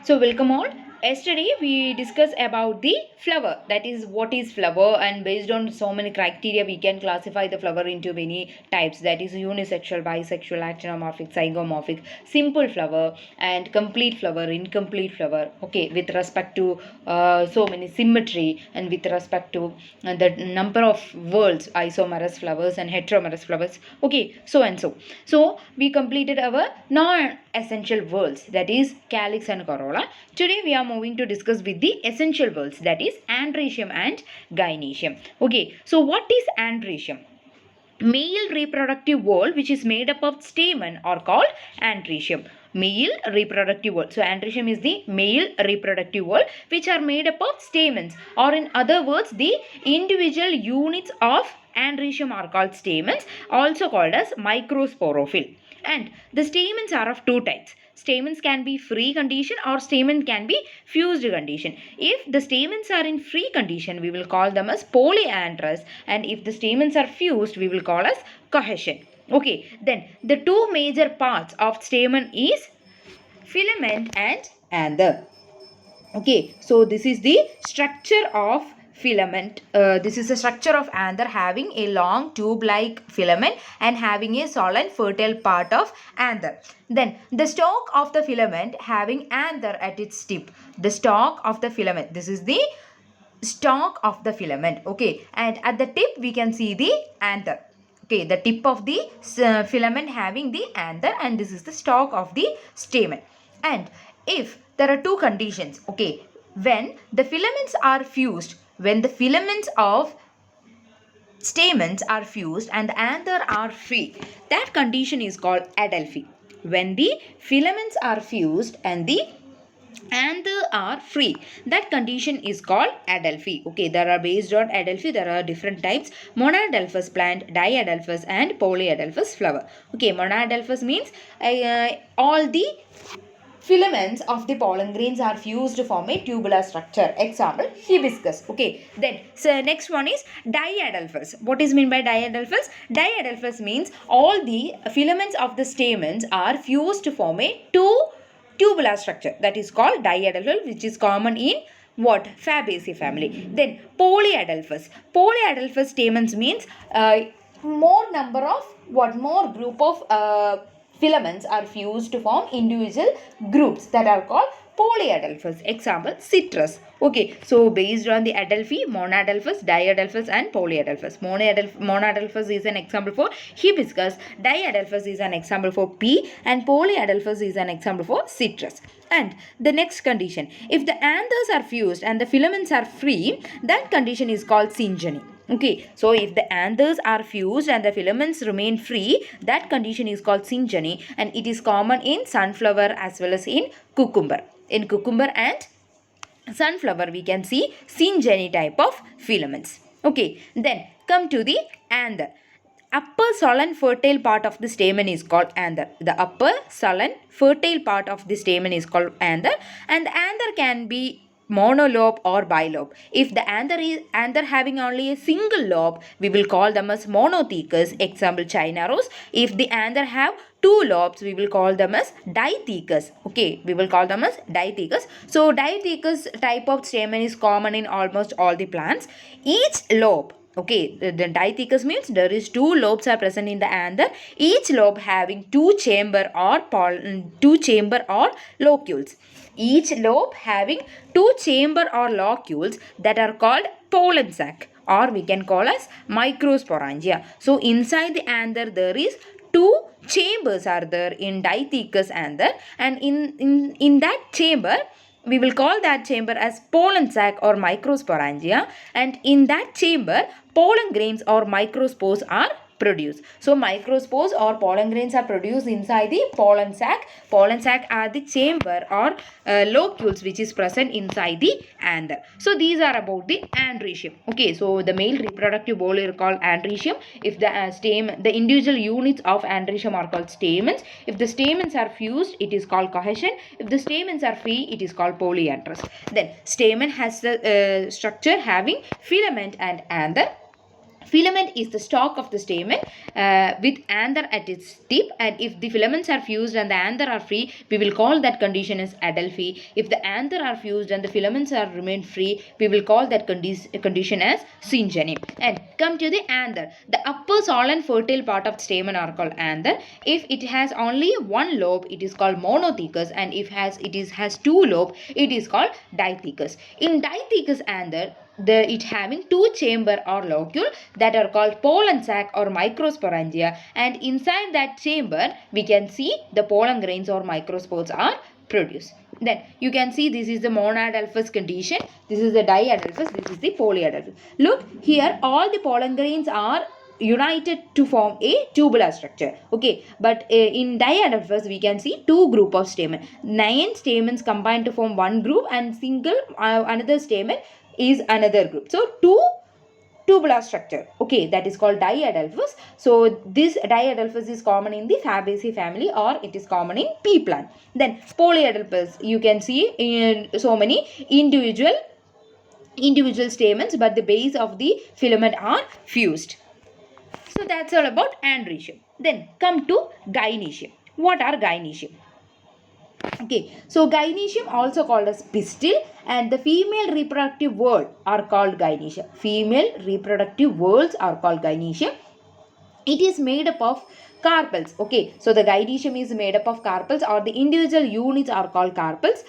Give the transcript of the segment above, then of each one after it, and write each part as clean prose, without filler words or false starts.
So welcome all. Yesterday we discussed about the flower, that is what is flower, and based on so many criteria we can classify the flower into many types, that is unisexual, bisexual, actinomorphic, zygomorphic, simple flower and complete flower, incomplete flower. Okay, with respect to so many symmetry and with respect to the number of whorls, isomerous flowers and heteromerous flowers. Okay, so and so. So we completed our non-essential whorls, that is calyx and corolla. Today we are moving to discuss with the essential whorls, that is androecium and gynoecium. Okay, so what is androecium? Male reproductive whorl which is made up of stamen are called androecium. Male reproductive whorl. So androecium is the male reproductive whorl which are made up of stamens, or in other words the individual units of androecium are called stamens, also called as microsporophyll. And the stamens are of two types. Stamens can be free condition or stamen can be fused condition. If the stamens are in free condition, we will call them as polyandrous, and if the stamens are fused, we will call as cohesion. Okay, then the two major parts of stamen is filament and anther. Okay, so this is the structure of filament. This is the structure of anther, having a long tube like filament and having a solid fertile part of anther. Then the stalk of the filament having anther at its tip. The stalk of the filament, this is the stalk of the filament. Okay, and at the tip we can see the anther. Okay, the tip of the filament having the anther, and this is the stalk of the stamen. And if there are two conditions, okay, when the filaments are fused, when the filaments of stamens are fused and the anther are free, that condition is called adelphi. When the filaments are fused and the anther are free, that condition is called adelphi. Okay, there are based on adelphi there are different types: monadelphous plant, diadelphous and polyadelphous flower. Okay, monadelphous means all the filaments of the pollen grains are fused to form a tubular structure. Example, hibiscus. Okay, then so next one is diadelphous. What is meant by diadelphous? Diadelphous means all the filaments of the stamens are fused to form a tubular structure, that is called diadelphous, which is common in what? Fabaceae family. Then polyadelphous. Polyadelphous stamens means more number of more group of filaments are fused to form individual groups that are called polyadelphous. Example, citrus. Okay, so based on the adelphi, monadelphous, diadelphous and polyadelphous. Monadelphous is an example for hibiscus, diadelphous is an example for pea, and polyadelphous is an example for citrus. And the next condition, if the anthers are fused and the filaments are free, that condition is called syngeny. Okay, so if the anthers are fused and the filaments remain free, that condition is called syngeny, and it is common in sunflower as well as in cucumber. In cucumber and sunflower we can see syngeny type of filaments. Okay, then come to the anther. Upper sullen fertile part of the stamen is called anther. The upper sullen fertile part of the stamen is called anther, and the anther can be monolobe or bilobe. If the anther having only a single lobe, we will call them as monothecous. Example, China rose. If the anther have two lobes, we will call them as dithecous. Okay, we will call them as dithecous. So dithecous type of stamen is common in almost all the plants. Each lobe, okay, the dithecous means there is two lobes are present in the anther, each lobe having two chamber or locules. Each lobe having two chamber or locules that are called pollen sac, or we can call as microsporangia. So inside the anther there is two chambers are there in dithecous anther, and in that chamber we will call that chamber as pollen sac or microsporangia, and in that chamber pollen grains or microspores are produced. So microspores or pollen grains are produced inside the pollen sac. Pollen sac are the chamber or locules which is present inside the anther. So these are about the androecium. Okay, so the male reproductive whorl is called androecium. If the individual units of androecium are called stamens. If the stamens are fused, it is called cohesion. If the stamens are free, it is called polyandrous. Then stamen has the structure having filament and anther. Filament is the stalk of the stamen with anther at its tip, and if the filaments are fused and the anther are free, we will call that condition as adelphi. If the anther are fused and the filaments are remain free, we will call that condition as syngeny. And come to the anther. The upper solen fertile part of the stamen are called anther. If it has only one lobe, it is called monothecus, and if it has two lobe, it is called dithecus. In dithecus anther, it having two chamber or locule that are called pollen sac or microsporangia, and inside that chamber we can see the pollen grains or microspores are produced. Then you can see this is the monadelphous condition, this is the diadelphous, this is the polyadelphous. Look here, all the pollen grains are united to form a tubular structure. Okay, but in diadelphous we can see two group of stamen, 9 stamens combined to form one group, and single another stamen is another group. So two tubular structure, okay, that is called diadelphous. So this diadelphous is common in the Fabaceae family, or it is common in pea plant. Then polyadelphous, you can see in so many individual stamens, but the base of the filament are fused. So that's all about andrecium. Then come to gynoecium. What are gynoecium? Okay, so gynoecium also called as pistil, and the female reproductive whorl are called gynoecium. Female reproductive whorls are called gynoecium. It is made up of carpels. Okay, so the gynoecium is made up of carpels, or the individual units are called carpels.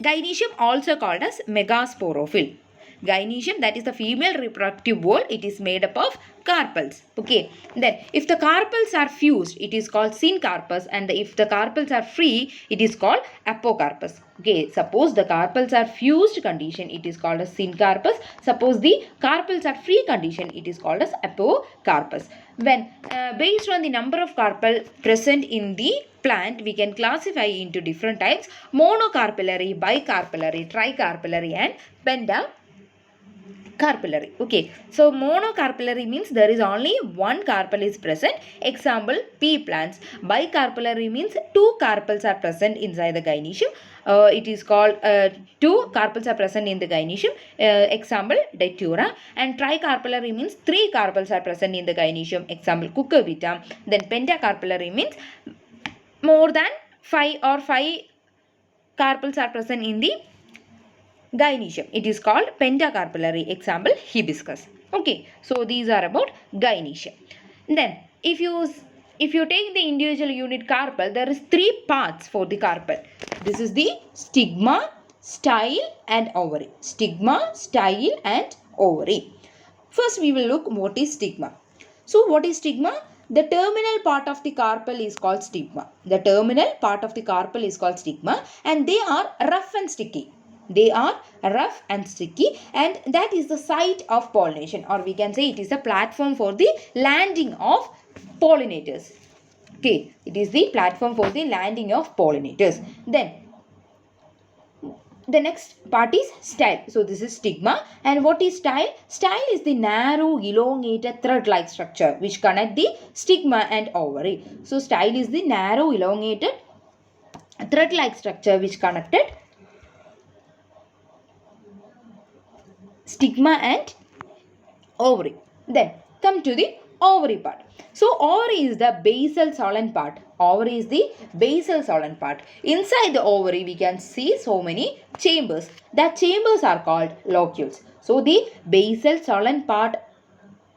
Gynoecium also called as megasporophyll. Gynoecium, that is the female reproductive whorl, it is made up of carpels. Okay, then if the carpels are fused, it is called syncarpus, and if the carpels are free, it is called apocarpus. Okay, suppose the carpels are fused condition, it is called as syncarpus. Suppose the carpels are free condition, it is called as apocarpus. When based on the number of carpel present in the plant, we can classify into different types: monocarpellary, bicarpellary, tricarpellary, and pentacarpellary. Okay, so monocarpellary means there is only one carpel is present. Example, pea plants. Bicarpellary means two carpels are present inside the gynoecium. It is called two carpels are present in the gynoecium. Example, datura. And tricarpellary means three carpels are present in the gynoecium. Example, cucurbita. Then pentacarpellary means more than 5 carpels are present in the gynoecium. It is called pentacarpellary. Example, hibiscus. Okay, so these are about gynoecium. Then if you take the individual unit carpel, there is three parts for the carpel. This is the stigma, style, and ovary. Stigma, style, and ovary. First we will look what is stigma. So what is stigma? The terminal part of the carpel is called stigma. The terminal part of the carpel is called stigma, and they are rough and sticky. They are rough and sticky, and that is the site of pollination, or we can say it is a platform for the landing of pollinators. Okay, it is the platform for the landing of pollinators. Then the next part is style. So this is stigma. And what is style? Style is the narrow elongated thread-like structure which connect the stigma and ovary. So style is the narrow elongated thread-like structure which connected stigma and ovary. Then come to the ovary part. So ovary is the basal solen part. Ovary is the basal solen part. Inside the ovary we can see so many chambers. That chambers are called locules. So the basal solen part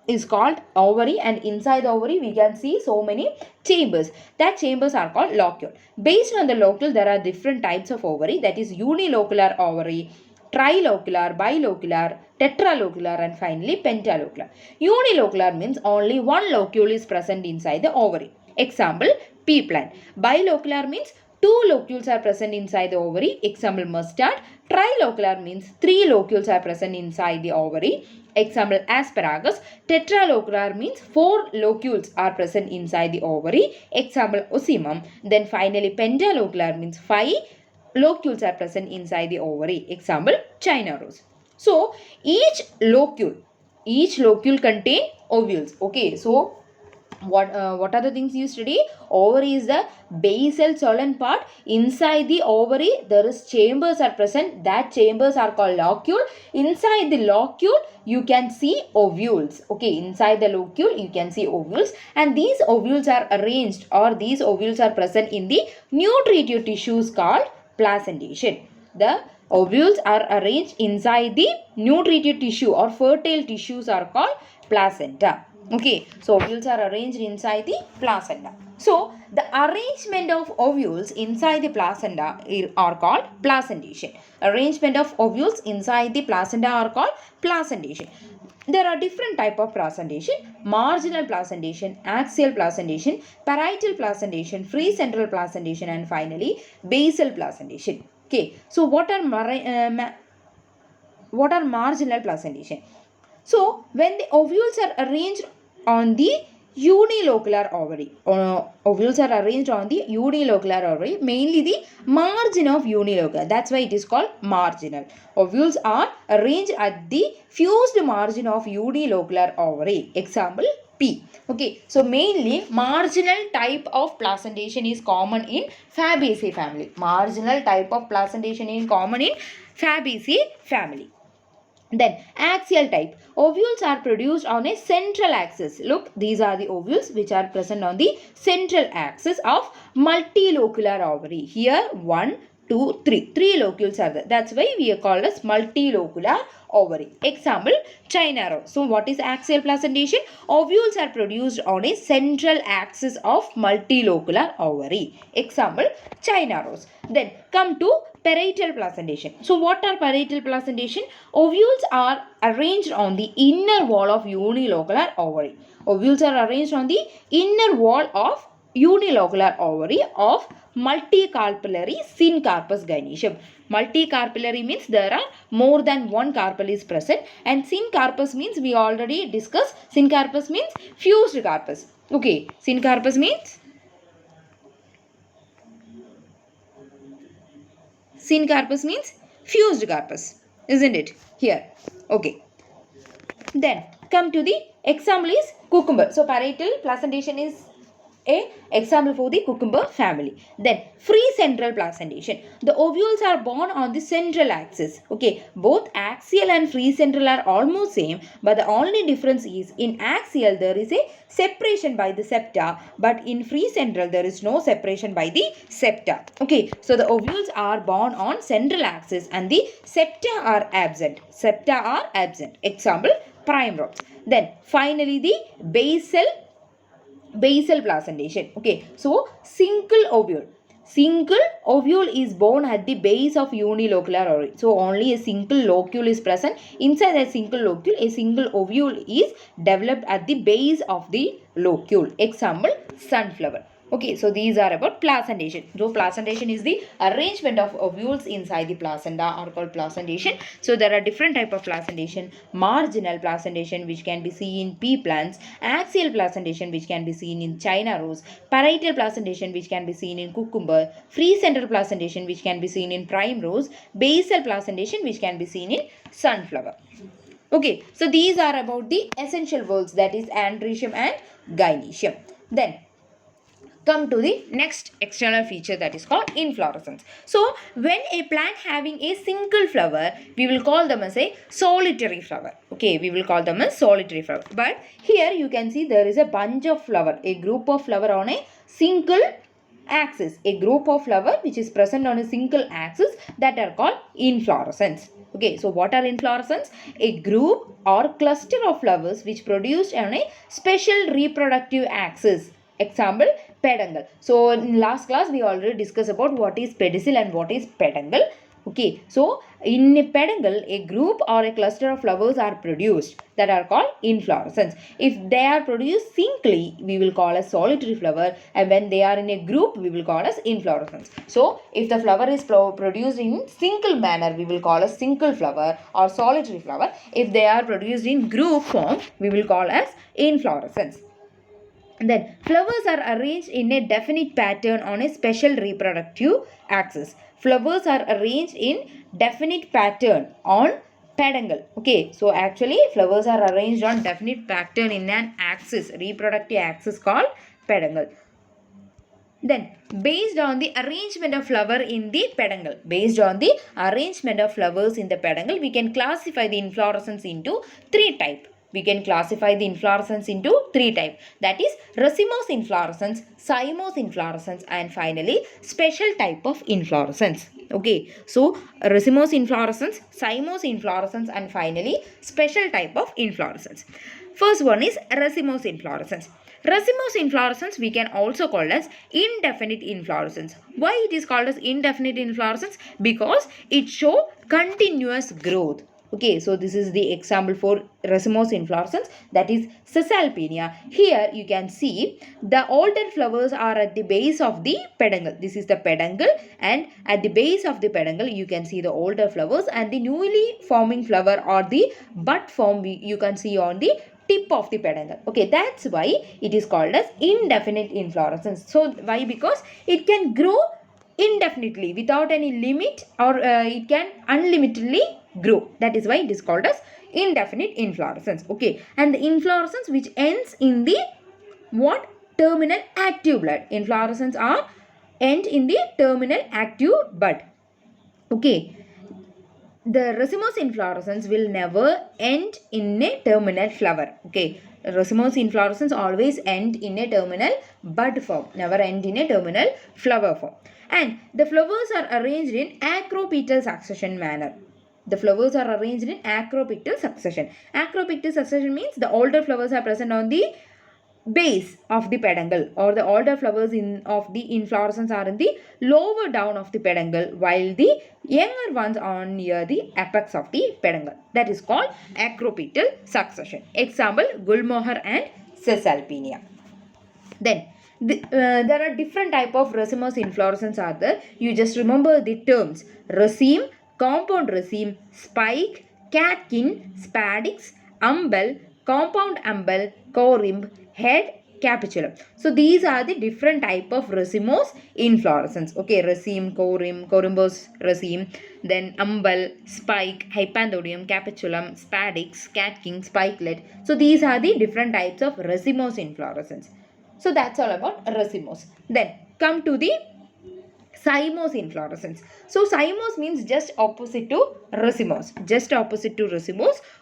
is called ovary, and inside the ovary we can see so many chambers. That chambers are called locule. Based on the locule there are different types of ovary, that is unilocular ovary, trilocular, bilocular, tetralocular, and finally pentalocular. Unilocular means only one locule is present inside the ovary. Example, pea plant. Bilocular means two locules are present inside the ovary. Example, mustard. Trilocular means three locules are present inside the ovary. Example, asparagus. Tetralocular means four locules are present inside the ovary. Example, ocimum. Then finally, pentalocular means five locules are present inside the ovary. Example, China rose. So each locule contain ovules. Okay, so What are the things you study? Ovary is the basal swollen part. Inside the ovary there is chambers are present. That chambers are called locule. Inside the locule you can see ovules. Okay, inside the locule you can see ovules, and these ovules are arranged, or these ovules are present in the nutritive tissues called placentation. The ovules are arranged inside the nutritive tissue or fertile tissues are called placenta. Okay, so ovules are arranged inside the placenta. So the arrangement of ovules inside the placenta are called placentation. Arrangement of ovules inside the placenta are called placentation. There are different type of placentation: marginal placentation, axial placentation, parietal placentation, free central placentation, and finally basal placentation. Okay, so what are marginal placentation? So when the ovules are arranged on the unilocular ovary, ovules are arranged on the unilocular ovary, mainly the margin of unilocular, that's why it is called marginal. Ovules are arranged at the fused margin of unilocular ovary. Example P. Okay, so mainly marginal type of placentation is common in Fabaceae family. Marginal type of placentation is common in Fabaceae family. Then axial type. Ovules are produced on a central axis. Look, these are the ovules which are present on the central axis of multilocular ovary. Here 1, 2, 3. 3 locules are there. That's why we are called as multilocular ovary. Example, China rose. So what is axial placentation? Ovules are produced on a central axis of multilocular ovary. Example, China rose. Then come to parietal placentation. So what are parietal placentation? Ovules are arranged on the inner wall of unilocular ovary. Ovules are arranged on the inner wall of unilocular ovary of multicarpellary syncarpous gynoecium. Multicarpellary means there are more than one carpel is present, and syncarpous means we already discussed. Syncarpous means fused carpus. Okay, syncarpous means fused carpus, isn't it? Here. Okay. Then come to the example is cucumber. So parietal placentation is a example for the cucumber family. Then free central placentation. The ovules are born on the central axis. Okay, both axial and free central are almost same, but the only difference is in axial there is a separation by the septa, but in free central there is no separation by the septa. Okay, so the ovules are born on central axis and the septa are absent. Septa are absent. Example, primrose. Then finally the basal placentation. Okay, so single ovule is born at the base of unilocular ovary. So only a single locule is present. Inside a single locule, a single ovule is developed at the base of the locule. Example, sunflower. Okay, so these are about placentation. So placentation is the arrangement of ovules inside the placenta are called placentation. So there are different type of placentation: marginal placentation which can be seen in pea plants, axial placentation which can be seen in China rose, parietal placentation which can be seen in cucumber, free central placentation which can be seen in primrose, basal placentation which can be seen in sunflower. Okay, so these are about the essential words, that is androecium and gynoecium. Then come to the next external feature, that is called inflorescence. So when a plant having a single flower, we will call them as a solitary flower. Okay, we will call them as solitary flower. But here you can see there is a bunch of flower, a group of flower on a single axis, a group of flower which is present on a single axis, that are called inflorescence. Okay, so what are inflorescence? A group or cluster of flowers which produced on a special reproductive axis. Example, peduncle. So in last class we already discussed about what is pedicel and what is peduncle. Okay, so in a peduncle, a group or a cluster of flowers are produced, that are called inflorescence. If they are produced singly, we will call as solitary flower, and when they are in a group, we will call as inflorescence. So if the flower is produced in single manner, we will call as single flower or solitary flower. If they are produced in group form, we will call as inflorescence. Then flowers are arranged in a definite pattern on a special reproductive axis. Flowers are arranged in definite pattern on peduncle. Okay, so actually flowers are arranged on definite pattern in an axis, reproductive axis called peduncle. Then, based on the arrangement of flower in the peduncle, we can classify the inflorescence into three types. That is racemose inflorescence, cymose inflorescence, and finally special type of inflorescence. Okay, so racemose inflorescence, cymose inflorescence, and finally special type of inflorescence. First one is racemose inflorescence. Racemose inflorescence we can also call as indefinite inflorescence. Why it is called as indefinite inflorescence? Because it show continuous growth. Okay, so this is the example for racemose inflorescence, that is Caesalpinia. Here you can see the older flowers are at the base of the peduncle. This is the peduncle, and at the base of the peduncle you can see the older flowers, and the newly forming flower or the bud form you can see on the tip of the peduncle. Okay, that's why it is called as indefinite inflorescence. So why? Because it can grow indefinitely without any limit, or it can unlimitedly grow. That is why it is called as indefinite inflorescence. Okay, and the inflorescence which ends in the what? Terminal active bud. Inflorescence are end in the terminal active bud. Okay, the racemose inflorescence will never end in a terminal flower. Okay, racemose inflorescence always end in a terminal bud form, never end in a terminal flower form. And the flowers are arranged in acropetal succession manner. Acropetal succession means the older flowers are present on the base of the peduncle, or the older flowers of the inflorescence are in the lower down of the peduncle, while the younger ones are near the apex of the peduncle. That is called acropetal succession. Example, Gulmohar and Caesalpinia. Then there are different type of racemose inflorescence are there. You just remember the terms: raceme, compound raceme, spike, catkin, spadix, umbel, compound umbel, corymb, head, capitulum. So these are the different type of racemose inflorescence. Okay, raceme, corymb, corymbose raceme, then umbel, spike, hypanthodium, capitulum, spadix, catkin, spikelet. So these are the different types of racemose inflorescence. So that's all about racemose. Then come to the cymose inflorescence. So cymose means just opposite to racemose.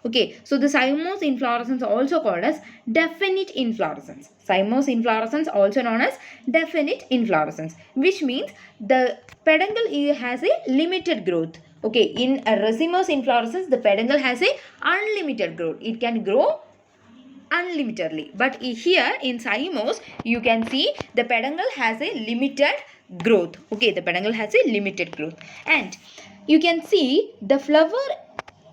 Okay, so the cymose inflorescence also called as definite inflorescence. Cymose inflorescence also known as definite inflorescence, which means the peduncle has a limited growth. Okay, in a racemose inflorescence the peduncle has a unlimited growth. It can grow unlimitedly, but here in cymose you can see the peduncle has a limited growth. Okay, the peduncle has a limited growth, and you can see the flower,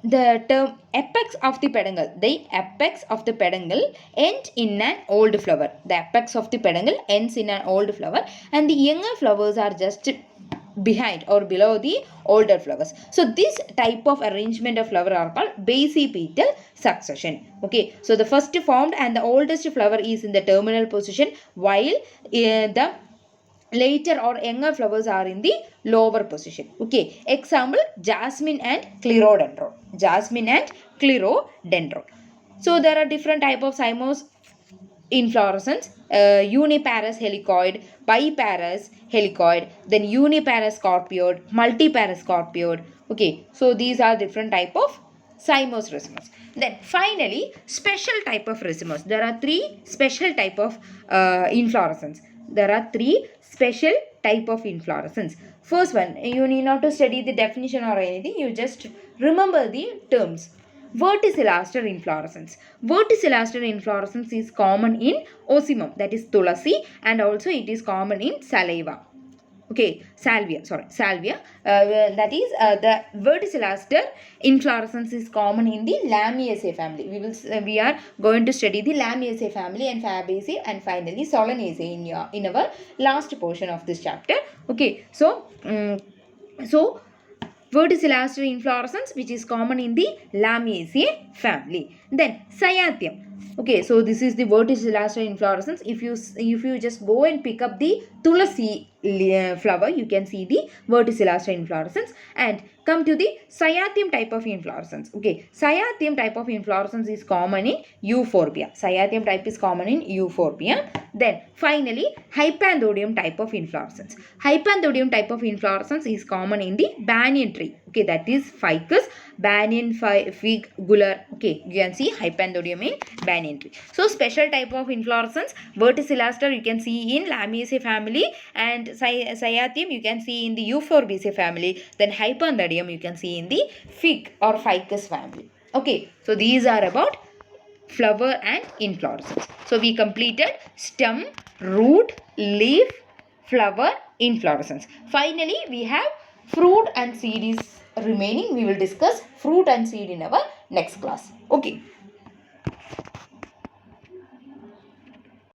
the term apex of the peduncle. The apex of the peduncle ends in an old flower. The apex of the peduncle ends in an old flower, and the younger flowers are just behind or below the older flowers. So this type of arrangement of flower are called basipetal succession. Okay, so the first formed and the oldest flower is in the terminal position, while the later or younger flowers are in the lower position. Okay, example, jasmine and clerodendron. So there are different type of cymose inflorescence, uniparous helicoid, biparous helicoid, then uniparous scorpioid, multiparous scorpioid. Okay, so these are different type of cymose racemose. Then finally, special type of racemose. There are three special type of inflorescence. First one, you need not to study the definition or anything. You just remember the terms. Verticillaster inflorescence. Verticillaster inflorescence is common in Ocimum, that is Tulasi, and also it is common in Salvia. That is the verticillaster inflorescence is common in the Lamiaceae family. We are going to study the Lamiaceae family and Fabaceae and finally Solanaceae in our last portion of this chapter. Okay, so verticillaster inflorescence which is common in the Lamiaceae family. Then Cyanthium. Okay, so this is the verticillaster inflorescence. If you just go and pick up the Tulasi flower, you can see the verticillaster inflorescence. And come to the cyathium type of inflorescence. Okay, cyathium type of inflorescence is common in euphorbia. Cyathium type is common in euphorbia. Then finally, hypanthodium type of inflorescence. Hypanthodium type of inflorescence is common in the banyan tree. Okay, that is ficus, banyan, fig, gular. Okay, you can see hypanthodium in banyan tree. So special type of inflorescence, verticillaster you can see in Lamiaceae family, and cyathium you can see in the Euphorbiaceae family. Then hypanthodium you can see in the fig or ficus family. Okay, so these are about flower and inflorescence. So we completed stem, root, leaf, flower, inflorescence. Finally, we have fruit and seed is remaining. We will discuss fruit and seed in our next class. Okay.